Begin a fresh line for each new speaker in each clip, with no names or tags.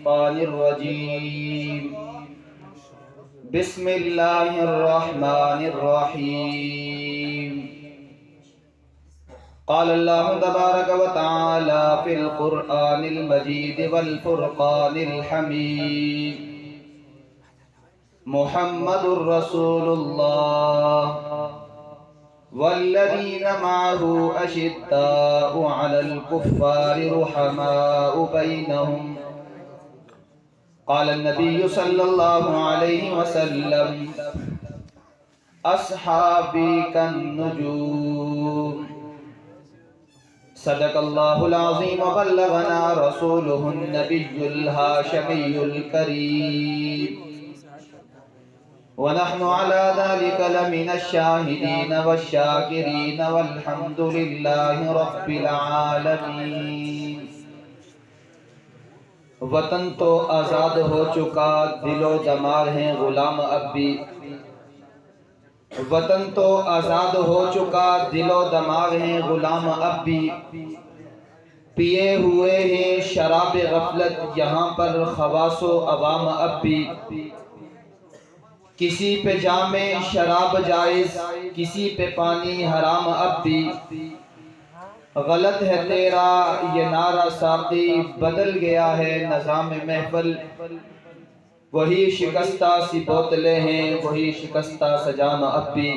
الشيطان الرجيم بسم الله الرحمن الرحيم قال الله تبارك وتعالى في القرآن المجيد والفرقان الحميد محمد رسول الله والذين معه أشداء على الكفار رحماء بينهم قال النبي صلى الله عليه وسلم أصحابي كالنجوم صدق الله العظيم وبلغنا رسوله النبي الهاشمي الكريم ونحن على ذلك لمن الشاهدين والشاكرين والحمد لله رب العالمين۔ وطن تو آزاد ہو چکا، دل و دماغ ہیں غلام اب بھی۔ وطن تو آزاد ہو چکا، دل و دماغ ہیں غلام اب بھی۔ پیے ہوئے ہیں شراب غفلت یہاں پر خواص و عوام اب بھی۔ کسی پہ جام شراب جائز، کسی پہ پانی حرام اب بھی۔ غلط ہے تیرا یہ نعرہ ساقی، بدل گیا ہے نظام محفل۔ وہی شکستہ سی بوتلیں ہیں، وہی شکستہ سجام اب بھی۔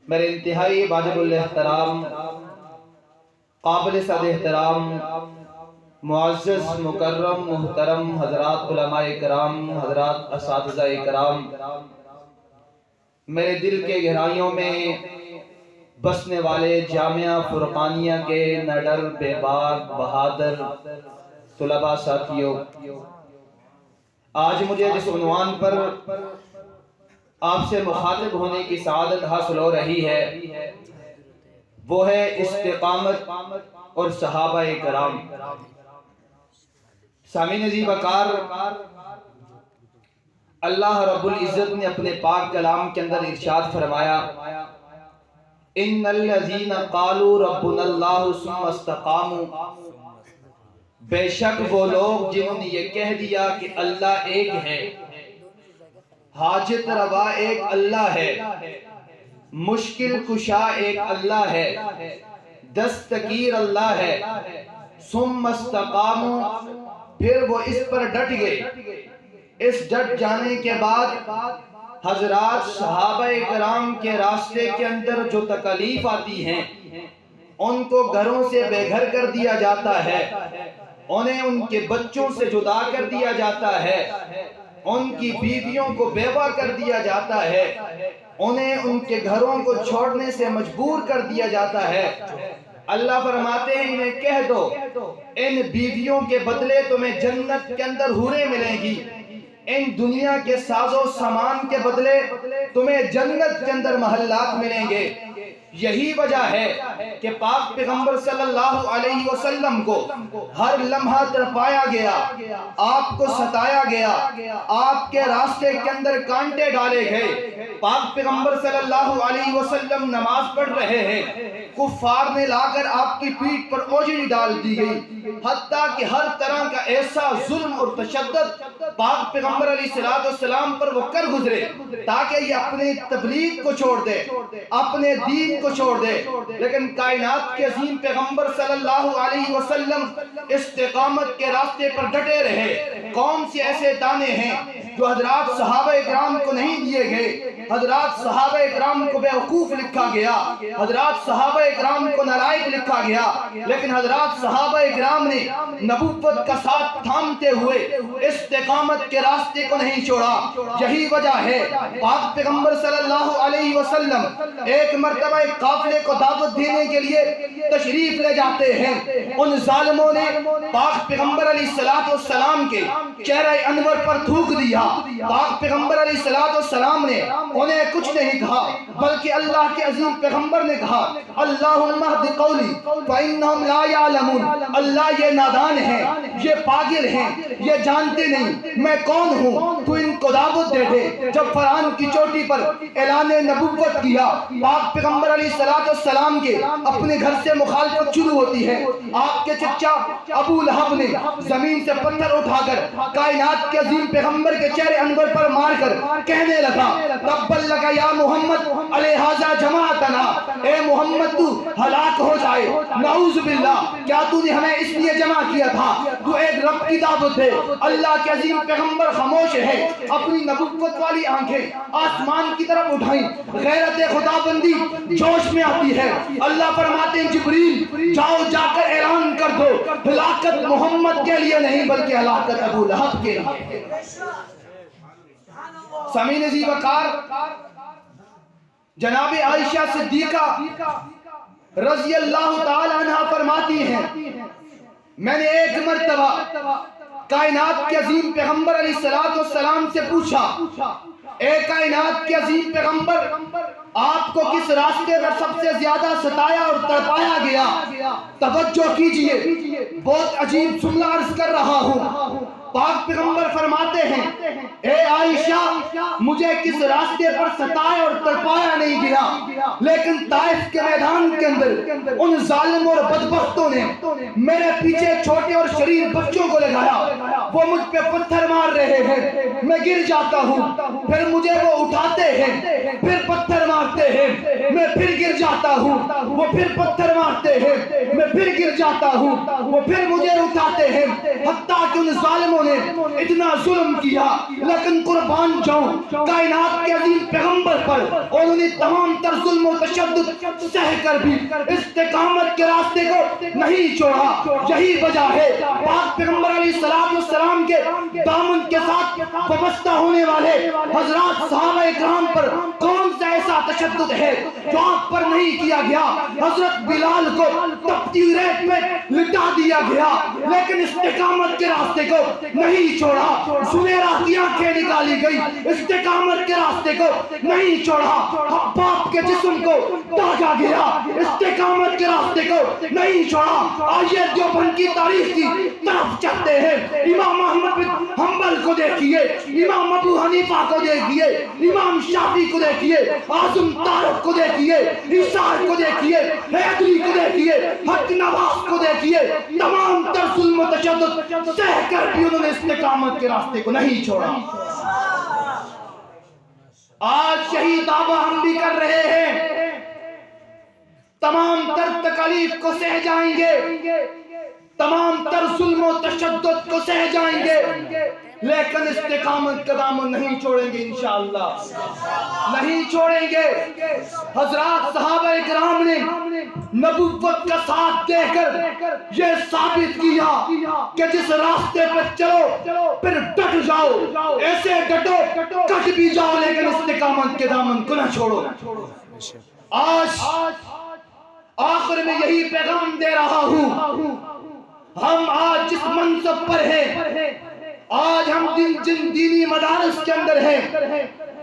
میرے انتہائی واجب الاحترام، قابل صد احترام، معزز مکرم محترم حضرات علماء کرام، حضرات اساتذہ کرام، میرے دل کے گہرائیوں میں بسنے والے جامعہ فرقانیہ کے نڈر بے باک بہادر طلباء ساتھیوں، آج مجھے جس عنوان پر آپ سے مخاطب ہونے کی سعادت حاصل ہو رہی ہے وہ ہے استقامت اور صحابہ کرام۔ سامعین عزیز وقار، اللہ رب العزت نے اپنے پاک کلام کے اندر ارشاد فرمایا، ان الذین قالوا ربنا اللہ ثم استقاموا، بے شک وہ لوگ جنہوں نے یہ کہہ دیا کہ اللہ ایک ہے، حاجت روا ایک اللہ ہے، مشکل کشا ایک اللہ ہے، دستگیر اللہ ہے، ثم استقاموا، پھر وہ اس پر ڈٹ گئے۔ اس ڈٹ جانے کے بعد حضرات صحابہ کرام کے راستے کے اندر جو تکالیف آتی ہیں ان کو گھروں سے بے گھر کر دیا جاتا ہے، انہیں ان کے بچوں سے جدا کر دیا جاتا ہے، ان کی بیویوں کو بیوہ کر دیا جاتا ہے، انہیں ان کے گھروں کو چھوڑنے سے مجبور کر دیا جاتا ہے۔ اللہ فرماتے ہیں انہیں کہہ دو ان بیویوں کے بدلے تمہیں جنت کے اندر حوریں ملیں گی، ان دنیا کے ساز و سامان کے بدلے تمہیں جنت کے اندر محلات ملیں گے۔ یہی وجہ ہے کہ پاک پیغمبر صلی اللہ علیہ وسلم کو ہر لمحہ تڑپایا گیا، آپ کو ستایا گیا، آپ کے راستے کے اندر کانٹے ڈالے گئے۔ پاک پیغمبر صلی اللہ علیہ وسلم نماز پڑھ رہے ہیں، کفار نے لا کر آپ کی پیٹھ پر اوجری ڈال دی گئی، حتیٰ کہ ہر طرح کا ایسا ظلم اور تشدد پاک پیغمبر علیہ السلام پر وہ کر گزرے تاکہ یہ اپنے تبلیغ کو چھوڑ دے، اپنے دین کو چھوڑ دے، لیکن کائنات کے عظیم پیغمبر صلی اللہ علیہ وسلم استقامت کے راستے پر ڈٹے رہے۔ کون سے ایسے تانے ہیں جو حضرات صحابہ اکرام کو نہیں دیے گئے؟ حضرات صحابہ اکرام کو بیوقوف لکھا گیا، حضرات صحابہ اکرام کو نالائق لکھا گیا، لیکن حضرات صحابہ اکرام نے نبوت کا ساتھ تھامتے ہوئے استقامت کے راستے کو نہیں چھوڑا۔ یہی وجہ ہے پاک پیغمبر صلی اللہ علیہ وسلم ایک مرتبہ ایک قافلے کو دعوت دینے کے لیے تشریف لے جاتے ہیں، ان ظالموں نے پاک پیغمبر علیہ السلام کے چہرہ انور پر تھوک دیا۔ پاک پیغمبر علیہ السلام نے انہیں کچھ نہیں کہا بلکہ اللہ کے عظیم پیغمبر نے کہا، اللہم اہد قولی فإنہم لا یعلمون، اللہ یہ نادان ہیں، یہ پاگل ہیں، یہ جانتے نہیں میں کون ہوں، تو ان کو دعوت دے دے. جب فرعون کی چوٹی پر اعلان نبوت کیا، پاک پیغمبر علیہ السلام کے اپنے گھر سے مخالفت شروع ہوتی ہے. آپ کے چچا ابو لہب نے زمین سے پتھر اٹھا کر کائنات کے عظیم پیغمبر کے چہرے انور پر مار کر کہنے لگا تبت لک یا محمد علیہذا جماعتنا، اے محمد تو ہلاک ہو جائے. نعوذ باللہ، کیا تو نے ہمیں اس لیے جمع کیا تھا؟ تو ایک رب کی دعوت دے. اللہ کے عظیم پیغمبر خاموش ہے، اپنی نبوت والی آنکھیں آسمان کی طرف اٹھائیں. غیرت خدا بندی جوش میں آتی ہے. اللہ فرماتے ہیں جبریل جاؤ، جا کر اعلان کر دو ہلاکت محمد کے لیے نہیں بلکہ ہلاکت ابو لہب کے لیے. سامعین ذی وقار، جناب عائشہ صدیقہ رضی اللہ تعالی عنہ فرماتی ہیں میں نے ایک مرتبہ کائنات کے عظیم پیغمبر علیہ السلام سے پوچھا، اے کائنات کے عظیم پیغمبر، آپ کو کس راستے پر سب سے زیادہ ستایا اور تڑپایا گیا؟ توجہ کیجئے، بہت عجیب جملہ عرض کر رہا ہوں. پاک پیغمبر فرماتے ہیں اے عائشہ، مجھے کس راستے پر ستایا اور تڑپایا نہیں گیا، لیکن طائف کے میدان کے اندر ان ظالم اور بدبختوں نے میرے پیچھے چھوٹے اور شریر بچوں کو لگایا. وہ مجھ پہ پتھر مار رہے ہیں، میں گر جاتا ہوں، پھر مجھے وہ اٹھاتے ہیں، پھر پتھر مارتے ہیں، میں پھر گر جاتا ہوں. وہ پھر پتھر مارتے ہیں، میں پھر گر جاتا ہوں. وہ پھر مجھے اٹھاتے ہیں، حتیٰ کہ ان ظالموں نے اتنا ظلم کیا. لیکن قربان جاؤں کائنات کے عظیم پیغمبر پر، اور انہیں تمام تر ظلم و تشدد سہ کر بھی استقامت کے راستے کو نہیں چھوڑا. یہی وجہ ہے پاک پیغمبر علیہ السلام کے دامن کے ساتھ وابستہ ہونے والے حضرات صحابہ اکرام پر کون سا ایسا تشدد ہے جو آپ پر نہیں کیا گیا؟ حضرت بلال کو تپتی ہوئی ریت میں لٹا دیا گیا، لیکن استقامت کے راستے کو نہیں چھوڑا. زبیرہ کی آنکھیں نکالی گئی، استقامت کے راستے کو نہیں چھوڑا. باپ کے جسم کو داغا گیا، استقامت کے راستے کو نہیں چھوڑا. آئیے دیوبند کی تاریخ کی طرف چلتے ہیں. امام احمد بن حنبل کو دیکھیے، امام ابو حنیفہ کو دیکھیے، امام شافعی کو دیکھیے، اعظم طارق کو دیکھیے، عیسیٰ کو دیکھیے، حیدری کو دیکھیے، حق نواز کو دیکھیے. تمام تر ظلم و تشدد سہ کر بھی انہوں نے استقامت کے راستے کو نہیں چھوڑا. آج شہید دعویٰ ہم بھی کر رہے ہیں، تمام تر تکالیف کو سہ جائیں گے، تمام تر ظلم و تشدد کو سہ جائیں گے، لیکن استقامت کا دامن نہیں چھوڑیں گے. انشاءاللہ نہیں چھوڑیں گے. حضرات صحابہ اکرام نے نبوت کا ساتھ دے کر یہ ثابت کیا کہ جس راستے پر چلو پھر ڈٹ جاؤ، ایسے ڈٹو کٹ بھی جاؤ، لیکن استقامت کے دامن کو نہ چھوڑو. آج آخر میں یہی پیغام دے رہا ہوں. ہم آج جس منصب پر ہیں، آج ہم جن دینی مدارس کے اندر ہیں،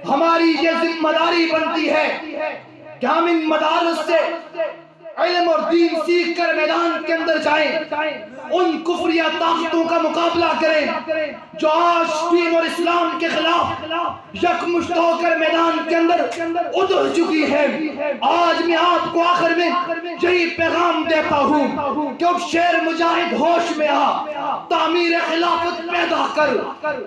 ہماری یہ ذمہ داری بنتی ہے کہ ہم ان مدارس سے علم اور دین سیکھ کر میدان کے اندر جائیں، ان کفریہ طاقتوں کا مقابلہ کریں جو آج دین اور اسلام کے خلاف یکمشت ہو کر میدان کے اندر اتر چکی ہے. آج میں آپ کو آخر میں یہی پیغام دیتا ہوں کہ شیر مجاہد ہوش میں آ، تعمیر خلافت پیدا کر.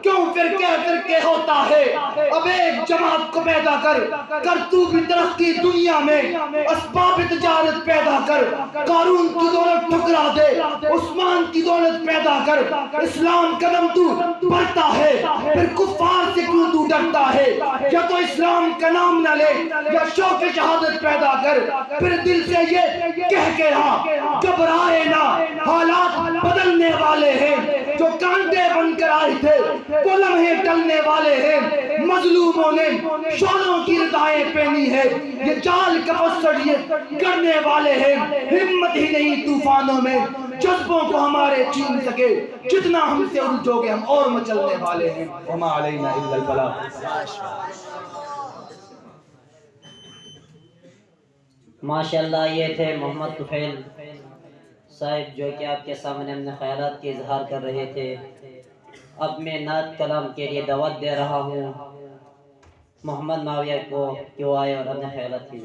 کیوں فرقے ہوتا ہے؟ اب ایک جماعت کو پیدا کر تو بھی ترقی دنیا میں، اسباب تجارت پیدا کر، قارون کی دولت ٹھکرا دے، عثمان کی دولت پیدا کر. اسلام قدم تو بڑھتا ہے، پھر کفار سے کیوں تو ڈرتا ہے؟ یا تو اسلام کا نام نہ لے یا شوق شہادت پیدا کر، پھر دل سے یہ کہہ کے رہا گھبرائے نہ، حالات بدلنے والے ہیں. جو کانٹے بن کر آئے تھے وہ لمحے ٹلنے والے ہیں. مظلوموں نے شولوں کی ردائیں پہنی ہے، یہ جال کفسڑ یہ کرنے والے ہیں. ہمت ہی نہیں طوفانوں میں جذبوں کو ہمارے چھین سکے، جتنا ہم سے الجھو گے ہم اور مچلنے والے ہیں. وما علینا الا البلاغ.
ماشاءاللہ یہ تھے محمد طفیل صاحب جو کہ آپ کے سامنے اپنے خیالات کے اظہار کر رہے تھے. اب میں نعت کلام کے لیے دعوت دے رہا ہوں محمد معاویہ کو کہ وہ آئے اور اپنے خیالات کی